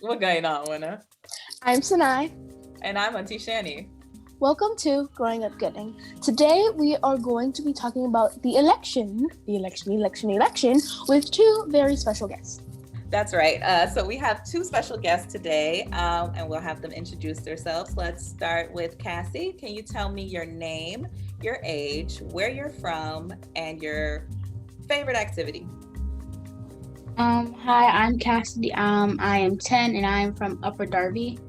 What's going on, winner? I'm Sanai. And I'm Auntie Chanie. Welcome to Growing Up Getting. Today we are going to be talking about the election with two very special guests. That's right. So we have two special guests today, and we'll have them introduce themselves. Let's start with Cassie. Can you tell me your name, your age, where you're from, and your favorite activity? Hi, I'm Cassidy. I am 10 and I am from Upper Darby.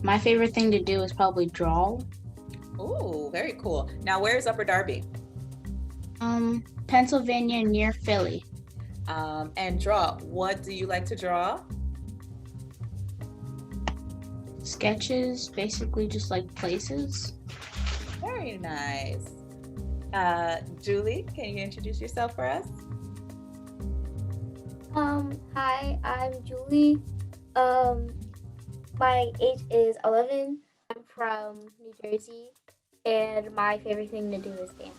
My favorite thing to do is probably draw. Ooh, very cool. Now, where's Upper Darby? Pennsylvania near Philly. And draw. What do you like to draw? Sketches, basically just like places. Very nice. Julie, can you introduce yourself for us? Hi, I'm Julie. My age is 11. I'm from New Jersey, and my favorite thing to do is dance.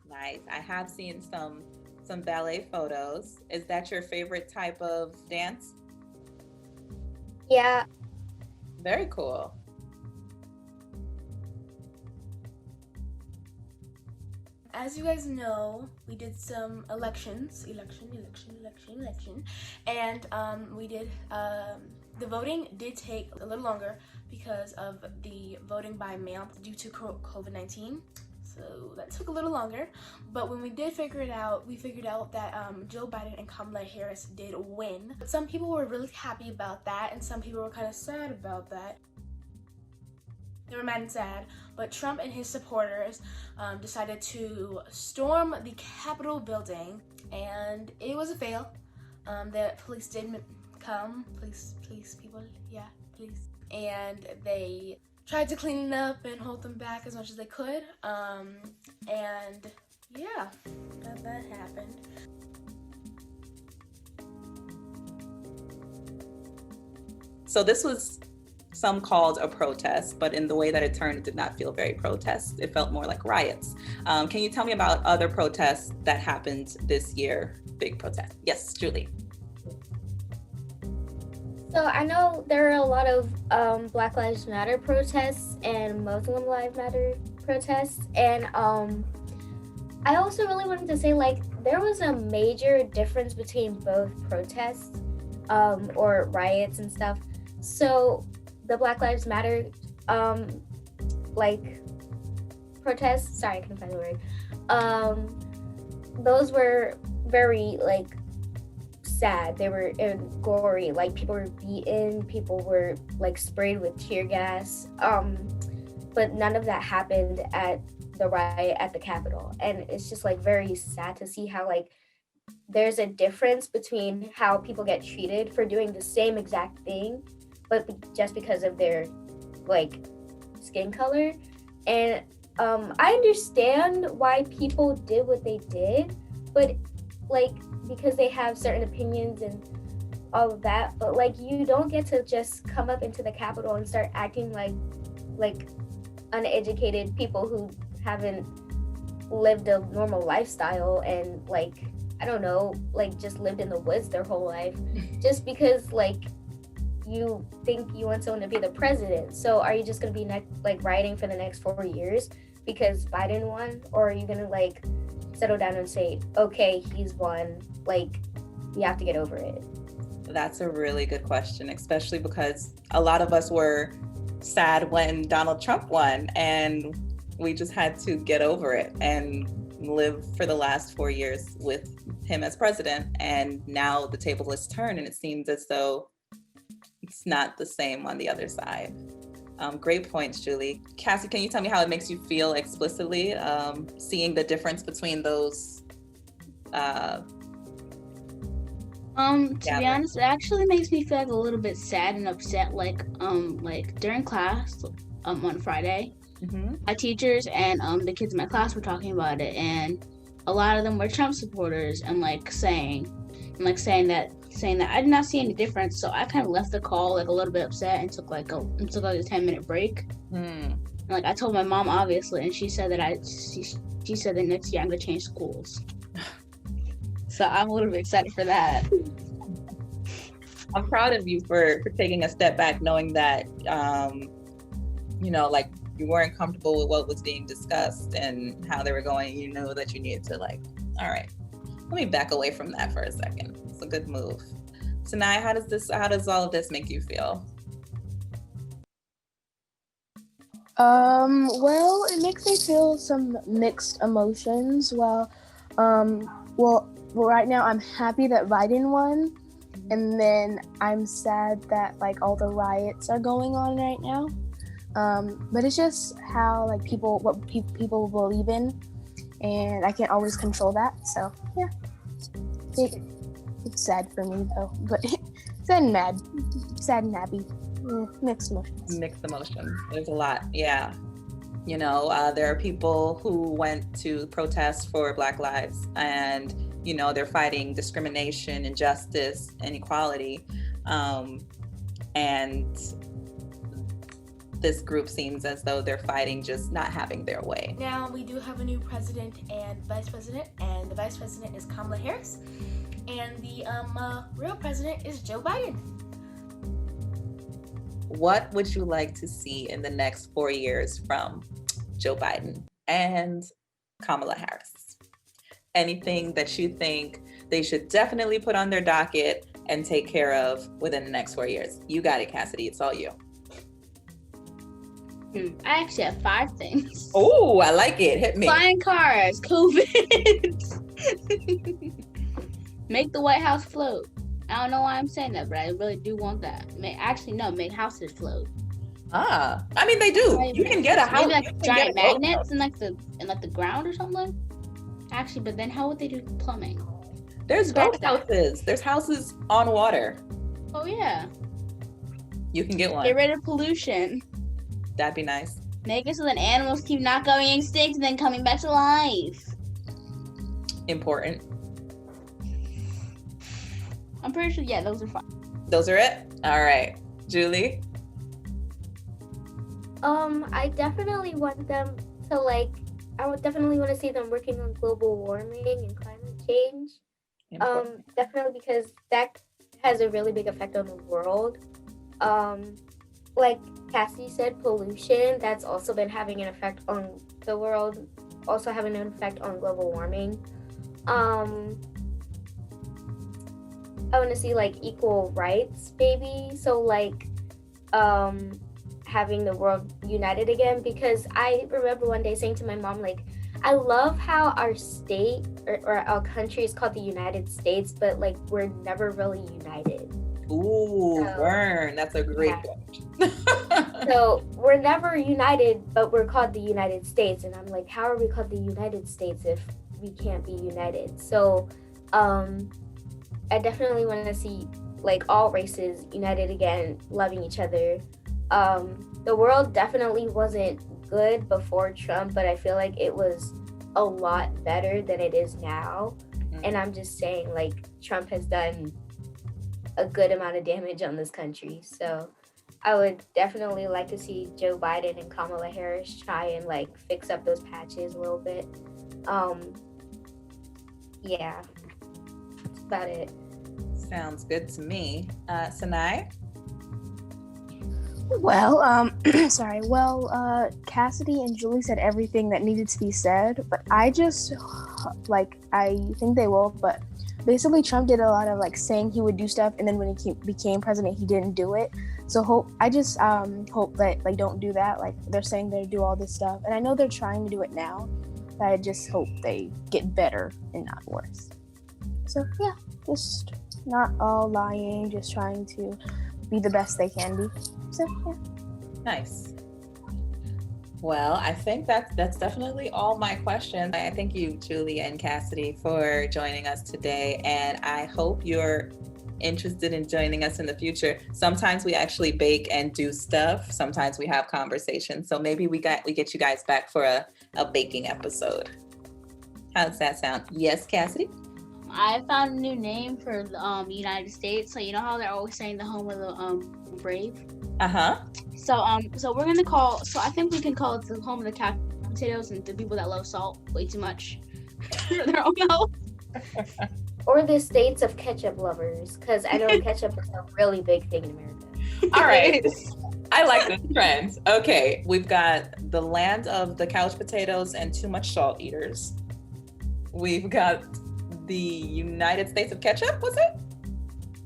Nice. I have seen some ballet photos. Is that your favorite type of dance? Yeah. Very cool. As you guys know, we did some election, and we did, the voting did take a little longer because of the voting by mail due to COVID-19. So that took a little longer, but when we did figure it out, we figured out that Joe Biden and Kamala Harris did win. But some people were really happy about that, and some people were kind of sad about that. They were mad and sad, but Trump and his supporters decided to storm the Capitol building, and it was a fail. The police didn't come, police people, yeah, police. And they tried to clean it up and hold them back as much as they could, and yeah, that happened. So this was some called a protest, but in the way that it turned, it did not feel very protest. It felt more like riots. Can you tell me about other protests that happened this year? Big protest. Yes, Julie. So I know there are a lot of Black Lives Matter protests and Muslim Lives Matter protests, and I also really wanted to say, like, there was a major difference between both protests or riots and stuff. So the Black Lives Matter protests, sorry, I couldn't find the word. Those were very sad. They were gory, like people were beaten, people were sprayed with tear gas. But none of that happened at the riot at the Capitol. And it's just very sad to see how there's a difference between how people get treated for doing the same exact thing, but just because of their skin color. And I understand why people did what they did, but because they have certain opinions and all of that, but you don't get to just come up into the Capitol and start acting like uneducated people who haven't lived a normal lifestyle and I don't know, just lived in the woods their whole life, just because you think you want someone to be the president. So are you just gonna be rioting for the next 4 years because Biden won, or are you gonna settle down and say, okay, he's won, you have to get over it? That's a really good question, especially because a lot of us were sad when Donald Trump won, and we just had to get over it and live for the last 4 years with him as president. And now the table is turned, and it seems as though it's not the same on the other side. Great points, Julie. Cassie, can you tell me how it makes you feel explicitly, seeing the difference between those? To be honest, it actually makes me feel a little bit sad and upset. During class on Friday, my teachers and the kids in my class were talking about it, and a lot of them were Trump supporters and saying that I did not see any difference. So I kind of left the call a little bit upset and took a 10-minute break. And, I told my mom, obviously, and she said that she said that next year I'm gonna change schools. So I'm a little bit excited for that. I'm proud of you for taking a step back, knowing that, like you weren't comfortable with what was being discussed and how they were going. You knew that you needed to all right, let me back away from that for a second. It's a good move. Sanai, how does all of this make you feel? Well, it makes me feel some mixed emotions. Well, right now I'm happy that Biden won, and then I'm sad that all the riots are going on right now. But it's just how what people believe in, and I can't always control that. So yeah, it's sad for me though, but sad and happy. Mixed emotions. There's a lot. Yeah. There are people who went to protest for Black lives, and they're fighting discrimination, injustice, inequality, and this group seems as though they're fighting just not having their way. Now we do have a new president and vice president, and the vice president is Kamala Harris, and the real president is Joe Biden. What would you like to see in the next 4 years from Joe Biden and Kamala Harris? Anything that you think they should definitely put on their docket and take care of within the next 4 years? You got it, Cassidy. It's all you. I actually have 5 things. Oh, I like it. Hit me. Flying cars, COVID. Make the White House float. I don't know why I'm saying that, but I really do want that. Make houses float. I mean, they do. You can get a house. Maybe giant magnets in the ground or something. Actually, but then how would they do plumbing? There's boat houses. There's houses on water. Oh yeah. You can get one. Get rid of pollution. That'd be nice. Make it so that animals keep not going extinct and then coming back to life. Important. I'm pretty sure, yeah, those are fine. Those are it? All right. Julie? I definitely want them to I would definitely want to see them working on global warming and climate change. Definitely because that has a really big effect on the world. Like Cassie said, pollution, that's also been having an effect on the world, also having an effect on global warming. I want to see equal rights, maybe. So having the world united again, because I remember one day saying to my mom, I love how our state or our country is called the United States, but we're never really united. Ooh, burn. That's a great point. So we're never united, but we're called the United States. And I'm like, how are we called the United States if we can't be united? So I definitely want to see all races united again, loving each other. The world definitely wasn't good before Trump, but I feel like it was a lot better than it is now. Mm-hmm. And I'm just saying Trump has done a good amount of damage on this country. So I would definitely like to see Joe Biden and Kamala Harris try and fix up those patches a little bit. Yeah, that's about it. Sounds good to me. Sanai? Well, Cassidy and Julie said everything that needed to be said, but I just, I think they will, but basically Trump did a lot of saying he would do stuff, and then when he became president, he didn't do it. So I just hope that don't do that. They're saying they do all this stuff, and I know they're trying to do it now, but I just hope they get better and not worse. So yeah, just not all lying, just trying to be the best they can be. So yeah. Nice. Well, I think that's definitely all my questions. I thank you, Julie and Cassidy, for joining us today, and I hope you're interested in joining us in the future. Sometimes we actually bake and do stuff. Sometimes we have conversations. So maybe we get you guys back for a baking episode. How does that sound? Yes, Cassidy? I found a new name for the United States. So you know how they're always saying the home of the brave? Uh-huh. So we're gonna call. So I think we can call it the home of the couch potatoes and the people that love salt way too much for their own health. Or the states of ketchup lovers, because I know ketchup is a really big thing in America. All right. I like this trend. Okay, we've got the land of the couch potatoes and too much salt eaters. We've got the United States of ketchup, was it?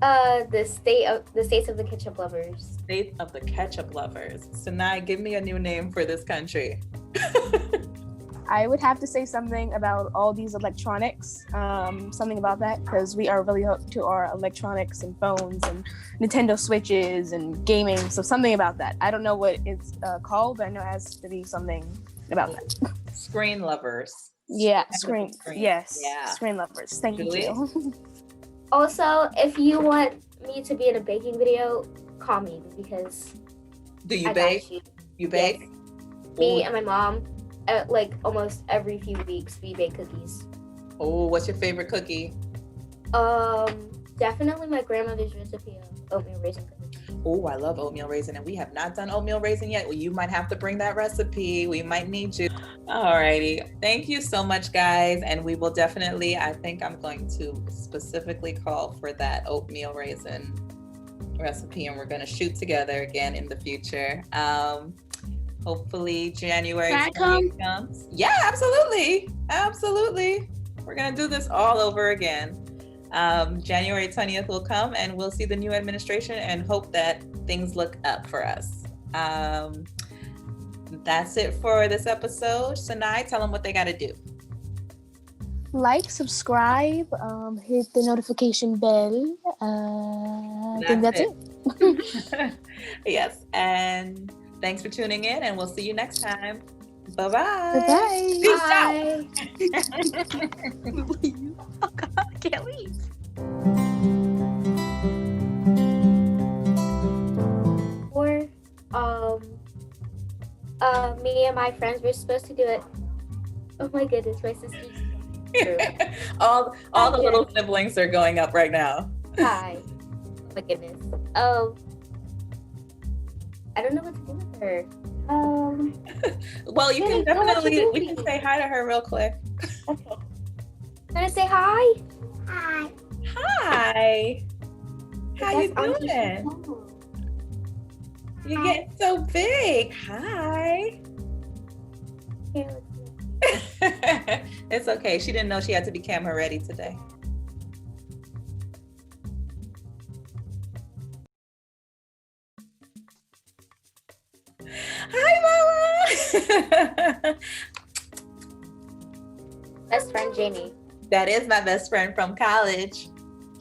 The states of the ketchup lovers. State of the ketchup lovers. Sanai, give me a new name for this country. I would have to say something about all these electronics, something about that, because we are really hooked to our electronics and phones and Nintendo Switches and gaming, so something about that. I don't know what it's called, but I know it has to be something about that. Screen lovers. Yeah, screen. Yes, Yeah. screen lovers. Thank Julie? you. Also, if you want me to be in a baking video, call me because Do you I bake? got you. You bake? Yes. Me and my mom, like almost every few weeks, we bake cookies. Oh, what's your favorite cookie? Definitely my grandmother's recipe of oatmeal raisin cookies. Oh, I love oatmeal raisin, and we have not done oatmeal raisin yet. Well, you might have to bring that recipe. We might need you. Alrighty. Thank you so much, guys. And we will definitely, I think I'm going to specifically call for that oatmeal raisin recipe, and we're going to shoot together again in the future. Hopefully January Can I come? comes. Yeah, absolutely. Absolutely. We're going to do this all over again. January 20th will come and we'll see the new administration and hope that things look up for us. That's it for this episode. Sanai, tell them what they got to do. Like, subscribe, hit the notification bell. I think that's it. Yes, and thanks for tuning in, and we'll see you next time. Bye-bye. Bye-bye. Peace out. Oh God, I can't leave. Or, me and my friends were supposed to do it. Oh my goodness, my sister's. all the little siblings are going up right now. Hi. Oh my goodness. Oh. I don't know what to do with her. Well, you can definitely, we can say hi to her real quick. Okay. Wanna say hi? Hi. How you That's Auntie doing? Chanie. You're getting so big. Hi. Here, let's see. It's okay. She didn't know she had to be camera ready today. Hi, Mama. Best friend Jamie. That is my best friend from college.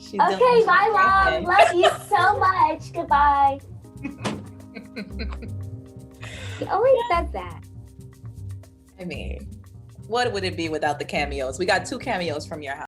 She's Okay, doing bye, Mom. everything. Love you so much. Goodbye. He always says that. I mean, what would it be without the cameos? We got 2 cameos from your house.